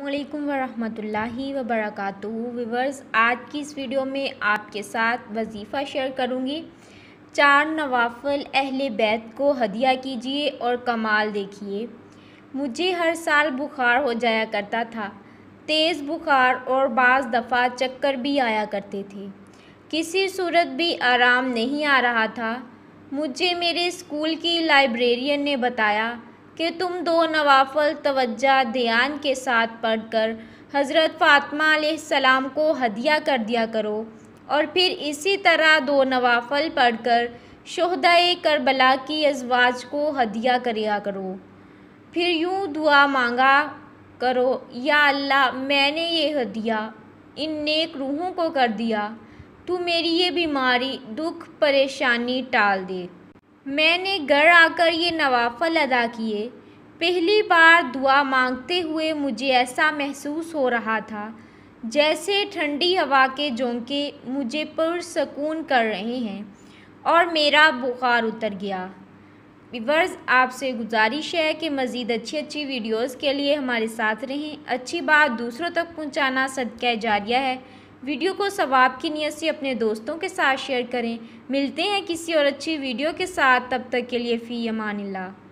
अस्सलामुअलैकुम वरहमतुल्लाहि वबरकातुहू। व्यूअर्स, आज की इस वीडियो में आपके साथ वजीफ़ा शेयर करूँगी। 4 नवाफिल अहले बैत को हदिया कीजिए और कमाल देखिए। मुझे हर साल बुखार हो जाया करता था, तेज़ बुखार, और बाज़ दफ़ा चक्कर भी आया करते थे। किसी सूरत भी आराम नहीं आ रहा था। मुझे मेरे स्कूल की लाइब्रेरियन ने बताया कि तुम 2 नवाफिल तवज्जो ध्यान के साथ पढ़कर हज़रत फ़ातिमा अलैहिस्सलाम को हदिया कर दिया करो, और फिर इसी तरह 2 नवाफिल पढ़कर शुहदाए करबला की अज़वाज को हदिया किया करो। फिर यूँ दुआ मांगा करो, या अल्लाह, मैंने ये हदिया इन नेक रूहों को कर दिया, तू मेरी ये बीमारी, दुख, परेशानी टाल दे। मैंने घर आकर ये नवाफिल अदा किए। पहली बार दुआ मांगते हुए मुझे ऐसा महसूस हो रहा था जैसे ठंडी हवा के झोंके मुझे पुरसकून कर रहे हैं, और मेरा बुखार उतर गया। व्यूअर्स, आपसे गुजारिश है कि मज़ीद अच्छी वीडियोस के लिए हमारे साथ रहें। अच्छी बात दूसरों तक पहुंचाना सदका जारिया है। वीडियो को सवाब की नीयत से अपने दोस्तों के साथ शेयर करें। मिलते हैं किसी और अच्छी वीडियो के साथ, तब तक के लिए फ़ी अमानिल्लाह।